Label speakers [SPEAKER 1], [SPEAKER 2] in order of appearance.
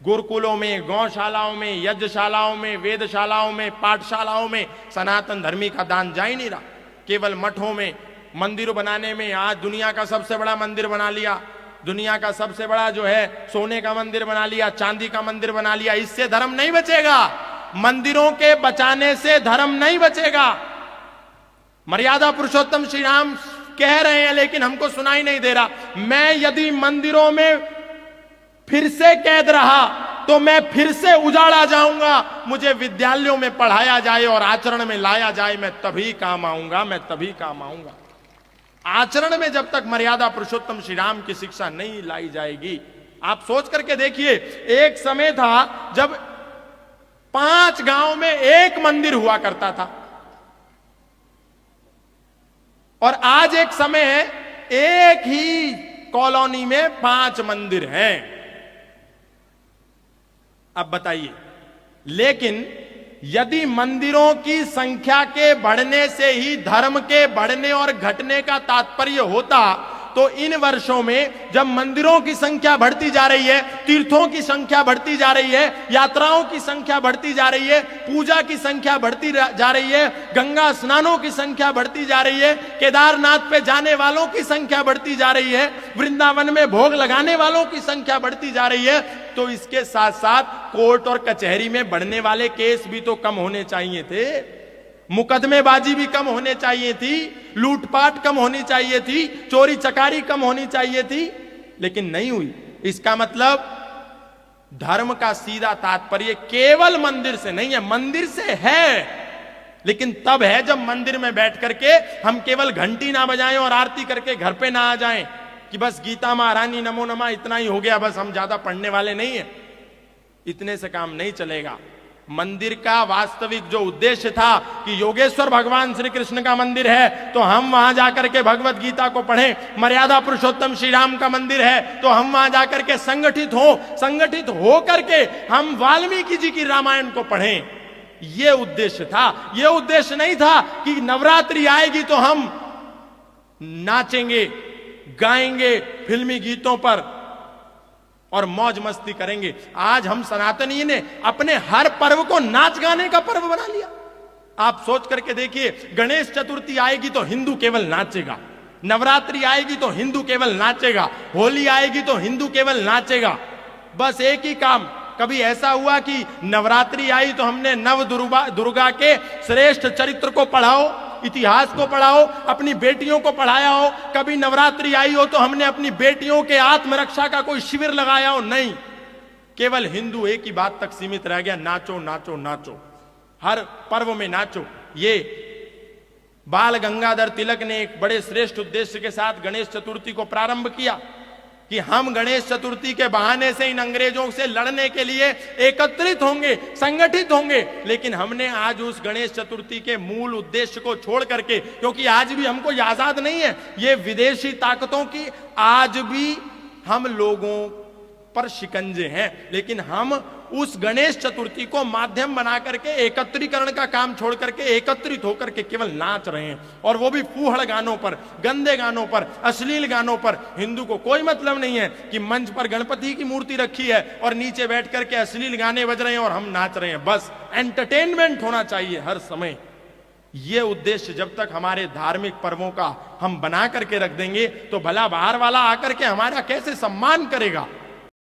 [SPEAKER 1] गुरुकुलों में, गौशालाओं में, यज्ञशालाओं में, वेदशालाओं में, पाठशालाओं में सनातन धर्मी का दान जा ही नहीं रहा। केवल मठों में, मंदिर बनाने में। आज दुनिया का सबसे बड़ा मंदिर बना लिया, दुनिया का सबसे बड़ा जो है सोने का मंदिर बना लिया, चांदी का मंदिर बना लिया। इससे धर्म नहीं बचेगा, मंदिरों के बचाने से धर्म नहीं बचेगा। मर्यादा पुरुषोत्तम श्री राम कह रहे हैं, लेकिन हमको सुनाई नहीं दे रहा। मैं यदि मंदिरों में फिर से कैद रहा तो मैं फिर से उजाड़ा जाऊंगा। मुझे विद्यालयों में पढ़ाया जाए और आचरण में लाया जाए, मैं तभी काम आऊंगा, मैं तभी काम आऊंगा। आचरण में जब तक मर्यादा पुरुषोत्तम श्री राम की शिक्षा नहीं लाई जाएगी, आप सोच करके देखिए, एक समय था जब 5 गांव में एक मंदिर हुआ करता था, और आज एक समय है एक ही कॉलोनी में 5 मंदिर हैं। अब बताइए, लेकिन यदि मंदिरों की संख्या के बढ़ने से ही धर्म के बढ़ने और घटने का तात्पर्य होता, तो इन वर्षों में जब मंदिरों की संख्या बढ़ती जा रही है, तीर्थों की संख्या बढ़ती जा रही है, यात्राओं की संख्या बढ़ती जा रही है, पूजा की संख्या बढ़ती जा रही है, गंगा स्नानों की संख्या बढ़ती जा रही है, केदारनाथ पे जाने वालों की संख्या बढ़ती जा रही है, वृंदावन में भोग लगाने वालों की संख्या बढ़ती जा रही है, तो इसके साथ साथ कोर्ट और कचहरी में बढ़ने वाले केस भी तो कम होने चाहिए थे, मुकदमेबाजी भी कम होने चाहिए थी, लूटपाट कम होनी चाहिए थी, चोरी चकारी कम होनी चाहिए थी, लेकिन नहीं हुई। इसका मतलब धर्म का सीधा तात्पर्य केवल मंदिर से नहीं है, मंदिर से है, लेकिन तब है जब मंदिर में बैठ करके हम केवल घंटी ना बजाएं और आरती करके घर पे ना आ जाएं कि बस गीता महारानी नमो नमः इतना ही हो गया, बस हम ज्यादा पढ़ने वाले नहीं है। इतने से काम नहीं चलेगा। मंदिर का वास्तविक जो उद्देश्य था कि योगेश्वर भगवान श्री कृष्ण का मंदिर है तो हम वहां जाकर के भगवत गीता को पढ़ें, मर्यादा पुरुषोत्तम श्री राम का मंदिर है तो हम वहां जाकर के संगठित हो करके हम वाल्मीकि जी की रामायण को पढ़ें, यह उद्देश्य था। यह उद्देश्य नहीं था कि नवरात्रि आएगी तो हम नाचेंगे, गाएंगे फिल्मी गीतों पर और मौज मस्ती करेंगे। आज हम सनातनी ने अपने हर पर्व को नाच गाने का पर्व बना लिया। आप सोच करके देखिए, गणेश चतुर्थी आएगी तो हिंदू केवल नाचेगा, नवरात्रि आएगी तो हिंदू केवल नाचेगा, होली आएगी तो हिंदू केवल नाचेगा, बस एक ही काम। कभी ऐसा हुआ कि नवरात्रि आई तो हमने नव दुर्गा के श्रेष्ठ चरित्र को पढ़ाओ, इतिहास को पढ़ाओ, अपनी बेटियों को पढ़ाया हो? कभी नवरात्रि आई हो तो हमने अपनी बेटियों के आत्मरक्षा का कोई शिविर लगाया हो? नहीं। केवल हिंदू एक ही बात तक सीमित रह गया, नाचो नाचो नाचो, हर पर्व में नाचो। ये बाल गंगाधर तिलक ने एक बड़े श्रेष्ठ उद्देश्य के साथ गणेश चतुर्थी को प्रारंभ किया कि हम गणेश चतुर्थी के बहाने से इन अंग्रेजों से लड़ने के लिए एकत्रित होंगे, संगठित होंगे। लेकिन हमने आज उस गणेश चतुर्थी के मूल उद्देश्य को छोड़ करके, क्योंकि आज भी हमको ये आजाद नहीं है, ये विदेशी ताकतों की आज भी हम लोगों पर शिकंजे हैं, लेकिन हम उस गणेश चतुर्थी को माध्यम बना करके एकत्रीकरण का काम छोड़ करके एकत्रित होकर के केवल नाच रहे हैं, और वो भी फूहड़ गानों पर, गंदे गानों पर, अश्लील गानों पर। हिंदू को कोई मतलब नहीं है कि मंच पर गणपति की मूर्ति रखी है और नीचे बैठ करके अश्लील गाने बज रहे हैं और हम नाच रहे हैं। बस एंटरटेनमेंट होना चाहिए हर समय। ये उद्देश्य जब तक हमारे धार्मिक पर्वों का हम बना करके रख देंगे तो भला बाहर वाला आकर के हमारा कैसे सम्मान करेगा।